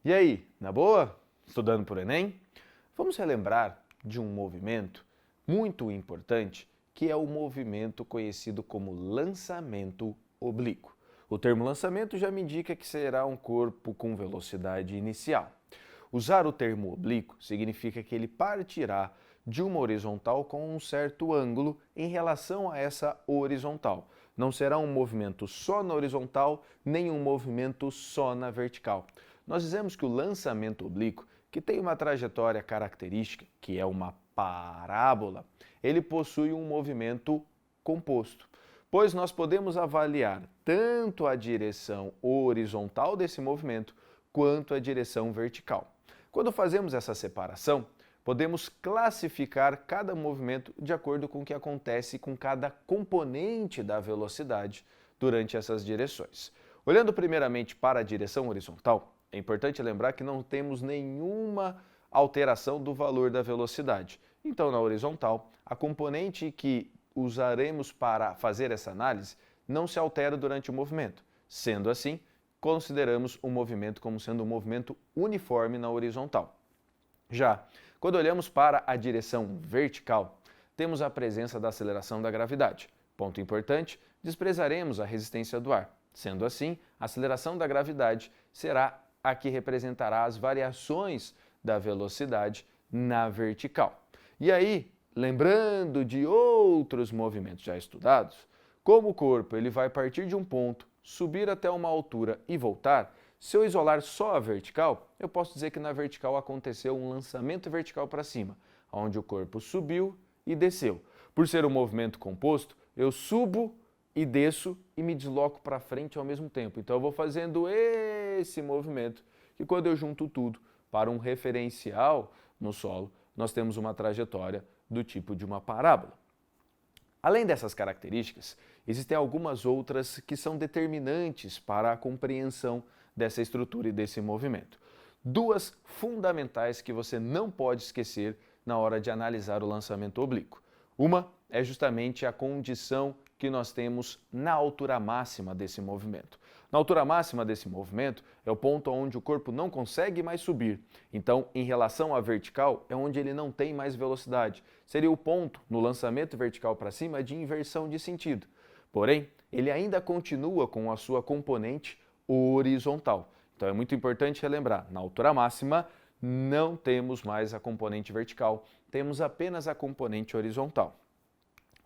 E aí, na boa? Estudando por Enem? Vamos relembrar de um movimento muito importante que é o movimento conhecido como lançamento oblíquo. O termo lançamento já me indica que será um corpo com velocidade inicial. Usar o termo oblíquo significa que ele partirá de uma horizontal com um certo ângulo em relação a essa horizontal. Não será um movimento só na horizontal, nem um movimento só na vertical. Nós dizemos que o lançamento oblíquo, que tem uma trajetória característica, que é uma parábola, ele possui um movimento composto, pois nós podemos avaliar tanto a direção horizontal desse movimento quanto a direção vertical. Quando fazemos essa separação, podemos classificar cada movimento de acordo com o que acontece com cada componente da velocidade durante essas direções. Olhando primeiramente para a direção horizontal, é importante lembrar que não temos nenhuma alteração do valor da velocidade. Então, na horizontal, a componente que usaremos para fazer essa análise não se altera durante o movimento. Sendo assim, consideramos o movimento como sendo um movimento uniforme na horizontal. Já quando olhamos para a direção vertical, temos a presença da aceleração da gravidade. Ponto importante, desprezaremos a resistência do ar. Sendo assim, a aceleração da gravidade será a que representará as variações da velocidade na vertical. E aí, lembrando de outros movimentos já estudados, como o corpo ele vai partir de um ponto, subir até uma altura e voltar, se eu isolar só a vertical, eu posso dizer que na vertical aconteceu um lançamento vertical para cima, onde o corpo subiu e desceu. Por ser um movimento composto, eu subo e desço e me desloco para frente ao mesmo tempo. Então eu vou fazendo esse movimento, que quando eu junto tudo para um referencial no solo, nós temos uma trajetória do tipo de uma parábola. Além dessas características, existem algumas outras que são determinantes para a compreensão dessa estrutura e desse movimento. Duas fundamentais que você não pode esquecer na hora de analisar o lançamento oblíquo. Uma é justamente a condição que nós temos na altura máxima desse movimento. Na altura máxima desse movimento é o ponto onde o corpo não consegue mais subir. Então, em relação à vertical, é onde ele não tem mais velocidade. Seria o ponto, no lançamento vertical para cima, de inversão de sentido. Porém, ele ainda continua com a sua componente horizontal. Então, é muito importante relembrar, na altura máxima, não temos mais a componente vertical, temos apenas a componente horizontal.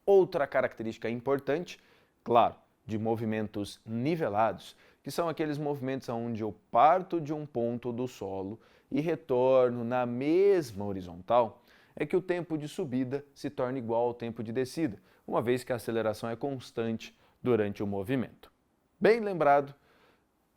Outra característica importante, claro, de movimentos nivelados, que são aqueles movimentos onde eu parto de um ponto do solo e retorno na mesma horizontal, é que o tempo de subida se torna igual ao tempo de descida, uma vez que a aceleração é constante durante o movimento. Bem lembrado,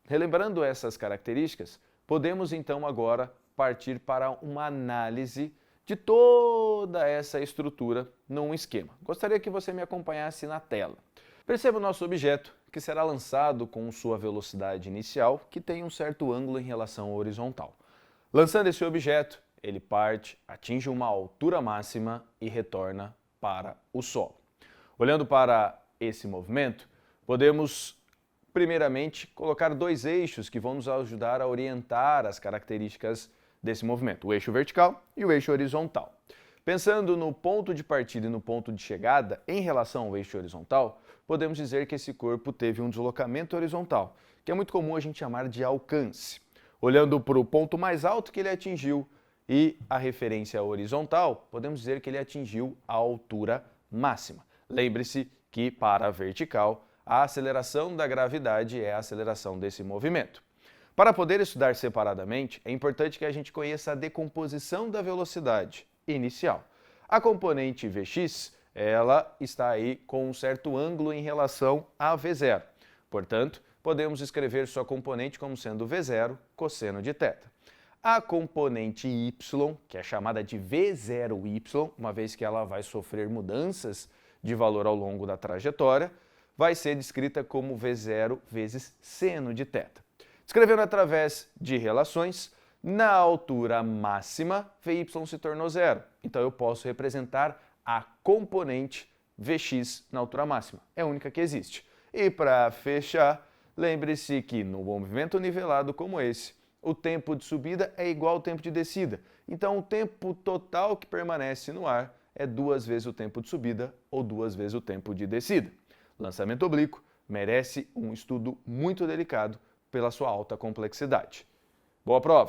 relembrando essas características, podemos então agora partir para uma análise de toda essa estrutura num esquema. Gostaria que você me acompanhasse na tela. Perceba o nosso objeto, que será lançado com sua velocidade inicial, que tem um certo ângulo em relação à horizontal. Lançando esse objeto, ele parte, atinge uma altura máxima e retorna para o solo. Olhando para esse movimento, podemos primeiramente colocar dois eixos que vão nos ajudar a orientar as características desse movimento, o eixo vertical e o eixo horizontal. Pensando no ponto de partida e no ponto de chegada em relação ao eixo horizontal, podemos dizer que esse corpo teve um deslocamento horizontal, que é muito comum a gente chamar de alcance. Olhando para o ponto mais alto que ele atingiu e a referência horizontal, podemos dizer que ele atingiu a altura máxima. Lembre-se que para a vertical, a aceleração da gravidade é a aceleração desse movimento. Para poder estudar separadamente, é importante que a gente conheça a decomposição da velocidade inicial. A componente Vx, ela está aí com um certo ângulo em relação a V0. Portanto, podemos escrever sua componente como sendo V0 cosseno de θ. A componente y, que é chamada de V0y, uma vez que ela vai sofrer mudanças de valor ao longo da trajetória, vai ser descrita como V0 vezes seno de θ. Escrevendo através de relações, na altura máxima, Vy se tornou zero. Então eu posso representar a componente Vx na altura máxima. É a única que existe. E para fechar, lembre-se que no movimento nivelado como esse, o tempo de subida é igual ao tempo de descida. Então, o tempo total que permanece no ar é 2 vezes o tempo de subida ou 2 vezes o tempo de descida. Lançamento oblíquo merece um estudo muito delicado pela sua alta complexidade. Boa prova!